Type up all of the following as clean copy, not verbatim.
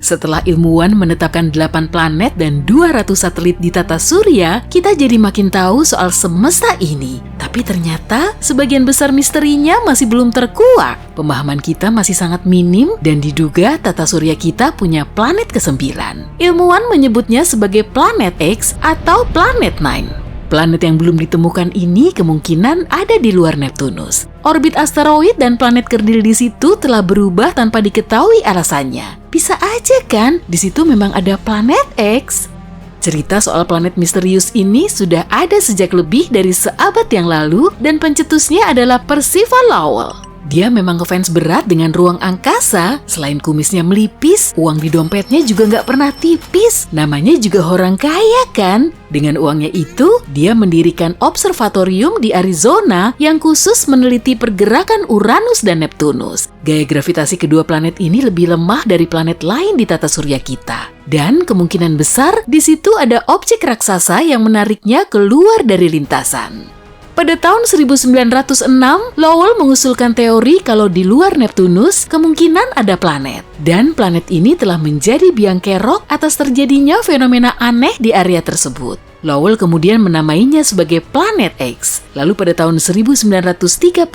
Setelah ilmuwan menetapkan 8 planet dan 200 satelit di tata surya, kita jadi makin tahu soal semesta ini. Tapi ternyata sebagian besar misterinya masih belum terkuak. Pemahaman kita masih sangat minim dan diduga tata surya kita punya planet ke-9. Ilmuwan menyebutnya sebagai planet X atau planet Nine. Planet yang belum ditemukan ini kemungkinan ada di luar Neptunus. Orbit asteroid dan planet kerdil di situ telah berubah tanpa diketahui alasannya. Bisa aja kan, di situ memang ada planet X. Cerita soal planet misterius ini sudah ada sejak lebih dari seabad yang lalu dan pencetusnya adalah Percival Lowell. Dia memang ngefans berat dengan ruang angkasa. Selain kumisnya melipis, uang di dompetnya juga nggak pernah tipis. Namanya juga orang kaya kan? Dengan uangnya itu, dia mendirikan observatorium di Arizona yang khusus meneliti pergerakan Uranus dan Neptunus. Gaya gravitasi kedua planet ini lebih lemah dari planet lain di tata surya kita. Dan kemungkinan besar di situ ada objek raksasa yang menariknya keluar dari lintasan. Pada tahun 1906, Lowell mengusulkan teori kalau di luar Neptunus kemungkinan ada planet. Dan planet ini telah menjadi biang kerok atas terjadinya fenomena aneh di area tersebut. Lowell kemudian menamainya sebagai planet X. Lalu pada tahun 1930,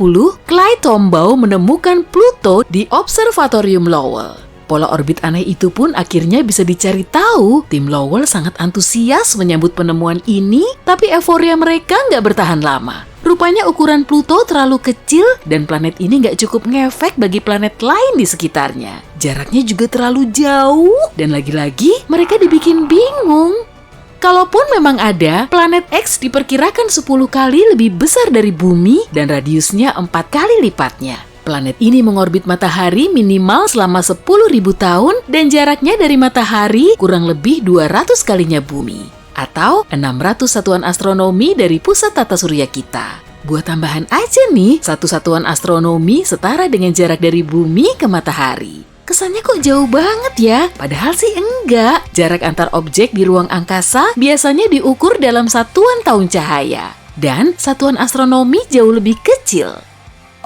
Clyde Tombaugh menemukan Pluto di Observatorium Lowell. Pola orbit aneh itu pun akhirnya bisa dicari tahu. Tim Lowell sangat antusias menyambut penemuan ini, tapi euforia mereka nggak bertahan lama. Rupanya ukuran Pluto terlalu kecil dan planet ini nggak cukup ngefek bagi planet lain di sekitarnya. Jaraknya juga terlalu jauh dan lagi-lagi mereka dibikin bingung. Kalaupun memang ada, planet X diperkirakan 10 kali lebih besar dari Bumi dan radiusnya 4 kali lipatnya. Planet ini mengorbit matahari minimal selama 10.000 tahun dan jaraknya dari matahari kurang lebih 200 kalinya bumi. Atau 600 satuan astronomi dari pusat tata surya kita. Buat tambahan aja nih, satu satuan astronomi setara dengan jarak dari bumi ke matahari. Kesannya kok jauh banget ya? Padahal sih enggak. Jarak antar objek di ruang angkasa biasanya diukur dalam satuan tahun cahaya. Dan satuan astronomi jauh lebih kecil.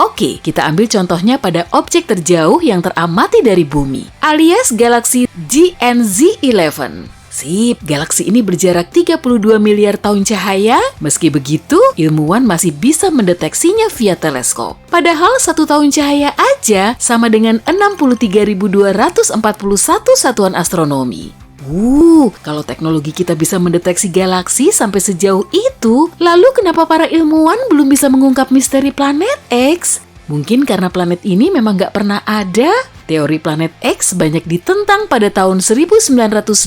Oke, kita ambil contohnya pada objek terjauh yang teramati dari bumi, alias galaksi GNZ11. Sip, galaksi ini berjarak 32 miliar tahun cahaya. Meski begitu, ilmuwan masih bisa mendeteksinya via teleskop. Padahal 1 tahun cahaya aja sama dengan 63.241 satuan astronomi. Kalau teknologi kita bisa mendeteksi galaksi sampai sejauh itu, lalu kenapa para ilmuwan belum bisa mengungkap misteri planet X? Mungkin karena planet ini memang nggak pernah ada. Teori planet X banyak ditentang pada tahun 1989,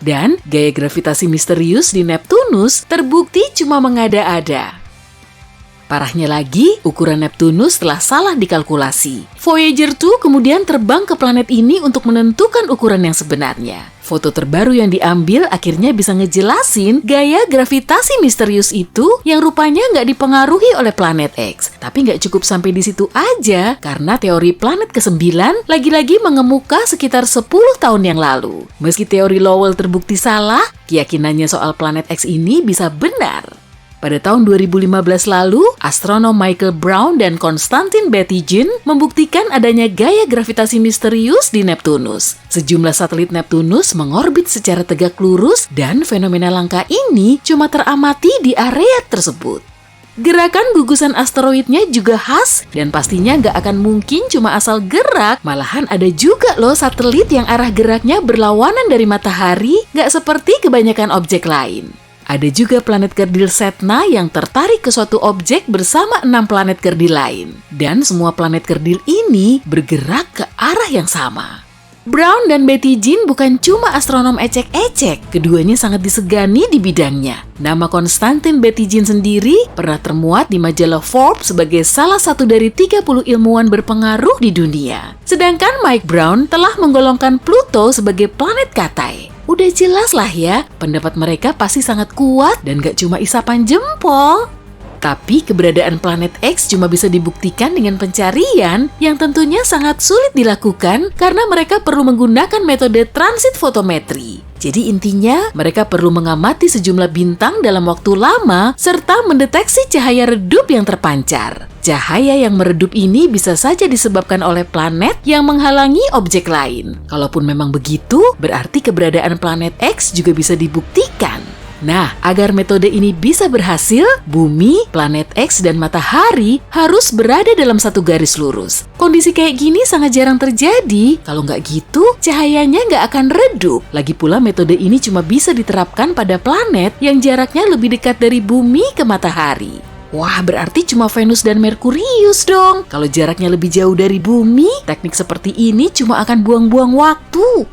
dan gaya gravitasi misterius di Neptunus terbukti cuma mengada-ada. Parahnya lagi, ukuran Neptunus telah salah dikalkulasi. Voyager 2 kemudian terbang ke planet ini untuk menentukan ukuran yang sebenarnya. Foto terbaru yang diambil akhirnya bisa ngejelasin gaya gravitasi misterius itu yang rupanya nggak dipengaruhi oleh planet X. Tapi nggak cukup sampai di situ aja, karena teori planet ke-9 lagi-lagi mengemuka sekitar 10 tahun yang lalu. Meski teori Lowell terbukti salah, keyakinannya soal planet X ini bisa benar. Pada tahun 2015 lalu, astronom Michael Brown dan Konstantin Batygin membuktikan adanya gaya gravitasi misterius di Neptunus. Sejumlah satelit Neptunus mengorbit secara tegak lurus dan fenomena langka ini cuma teramati di area tersebut. Gerakan gugusan asteroidnya juga khas dan pastinya nggak akan mungkin cuma asal gerak. Malahan ada juga loh satelit yang arah geraknya berlawanan dari matahari, nggak seperti kebanyakan objek lain. Ada juga planet kerdil Sedna yang tertarik ke suatu objek bersama 6 planet kerdil lain. Dan semua planet kerdil ini bergerak ke arah yang sama. Brown dan Batygin bukan cuma astronom ecek-ecek, keduanya sangat disegani di bidangnya. Nama Konstantin Batygin sendiri pernah termuat di majalah Forbes sebagai salah satu dari 30 ilmuwan berpengaruh di dunia. Sedangkan Mike Brown telah menggolongkan Pluto sebagai planet Katai. Udah jelas lah ya, pendapat mereka pasti sangat kuat dan gak cuma isapan jempol. Tapi keberadaan planet X cuma bisa dibuktikan dengan pencarian yang tentunya sangat sulit dilakukan karena mereka perlu menggunakan metode transit fotometri. Jadi intinya, mereka perlu mengamati sejumlah bintang dalam waktu lama serta mendeteksi cahaya redup yang terpancar. Cahaya yang meredup ini bisa saja disebabkan oleh planet yang menghalangi objek lain. Kalaupun memang begitu, berarti keberadaan planet X juga bisa dibuktikan. Nah, agar metode ini bisa berhasil, Bumi, planet X, dan matahari harus berada dalam satu garis lurus. Kondisi kayak gini sangat jarang terjadi. Kalau nggak gitu, cahayanya nggak akan redup. Lagi pula metode ini cuma bisa diterapkan pada planet yang jaraknya lebih dekat dari Bumi ke matahari. Wah, berarti cuma Venus dan Merkurius dong. Kalau jaraknya lebih jauh dari Bumi, teknik seperti ini cuma akan buang-buang waktu.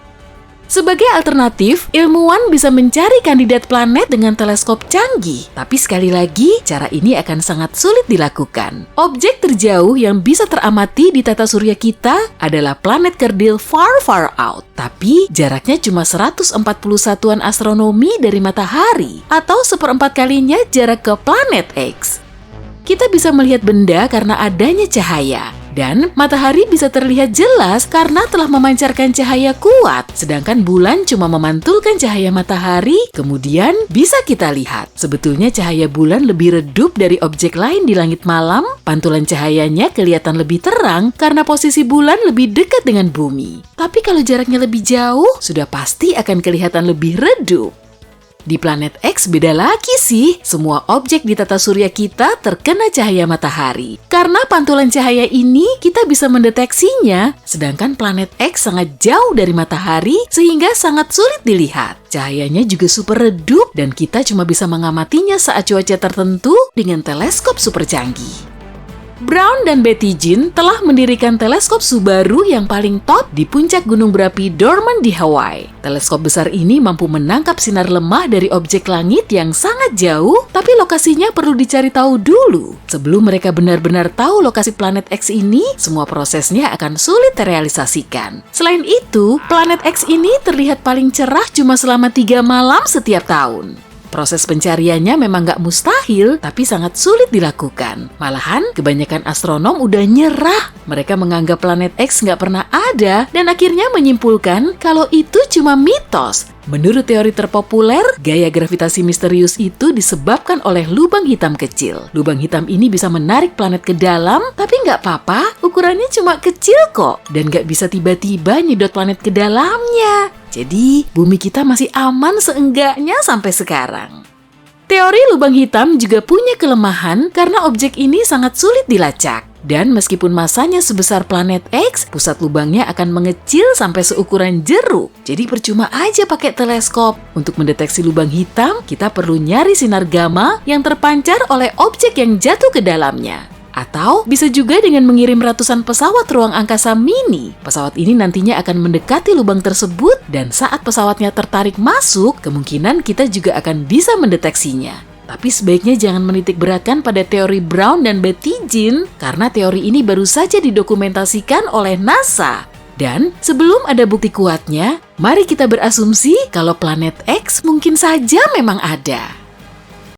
Sebagai alternatif, ilmuwan bisa mencari kandidat planet dengan teleskop canggih. Tapi sekali lagi, cara ini akan sangat sulit dilakukan. Objek terjauh yang bisa teramati di tata surya kita adalah planet kerdil far far out. Tapi jaraknya cuma 140 satuan astronomi dari matahari, atau 1/4 kalinya jarak ke planet X. Kita bisa melihat benda karena adanya cahaya. Dan matahari bisa terlihat jelas karena telah memancarkan cahaya kuat. Sedangkan bulan cuma memantulkan cahaya matahari, kemudian bisa kita lihat. Sebetulnya cahaya bulan lebih redup dari objek lain di langit malam. Pantulan cahayanya kelihatan lebih terang karena posisi bulan lebih dekat dengan bumi. Tapi kalau jaraknya lebih jauh, sudah pasti akan kelihatan lebih redup. Di planet X beda lagi sih, semua objek di tata surya kita terkena cahaya matahari. Karena pantulan cahaya ini kita bisa mendeteksinya, sedangkan planet X sangat jauh dari matahari sehingga sangat sulit dilihat. Cahayanya juga super redup dan kita cuma bisa mengamatinya saat cuaca tertentu dengan teleskop super canggih. Brown dan Betty Jean telah mendirikan teleskop Subaru yang paling top di puncak gunung berapi Dorman di Hawaii. Teleskop besar ini mampu menangkap sinar lemah dari objek langit yang sangat jauh, tapi lokasinya perlu dicari tahu dulu. Sebelum mereka benar-benar tahu lokasi planet X ini, semua prosesnya akan sulit terrealisasikan. Selain itu, planet X ini terlihat paling cerah cuma selama 3 malam setiap tahun. Proses pencariannya memang nggak mustahil, tapi sangat sulit dilakukan. Malahan, kebanyakan astronom udah nyerah. Mereka menganggap planet X nggak pernah ada, dan akhirnya menyimpulkan kalau itu cuma mitos. Menurut teori terpopuler, gaya gravitasi misterius itu disebabkan oleh lubang hitam kecil. Lubang hitam ini bisa menarik planet ke dalam, tapi nggak apa-apa, ukurannya cuma kecil kok. Dan nggak bisa tiba-tiba nyedot planet ke dalamnya. Jadi, bumi kita masih aman seenggaknya sampai sekarang. Teori lubang hitam juga punya kelemahan karena objek ini sangat sulit dilacak. Dan meskipun masanya sebesar planet X, pusat lubangnya akan mengecil sampai seukuran jeruk. Jadi percuma aja pakai teleskop. Untuk mendeteksi lubang hitam, kita perlu nyari sinar gamma yang terpancar oleh objek yang jatuh ke dalamnya. Atau bisa juga dengan mengirim ratusan pesawat ruang angkasa mini. Pesawat ini nantinya akan mendekati lubang tersebut dan saat pesawatnya tertarik masuk, kemungkinan kita juga akan bisa mendeteksinya. Tapi sebaiknya jangan menitik beratkan pada teori Brown dan Betty Jean karena teori ini baru saja didokumentasikan oleh NASA. Dan sebelum ada bukti kuatnya, mari kita berasumsi kalau planet X mungkin saja memang ada.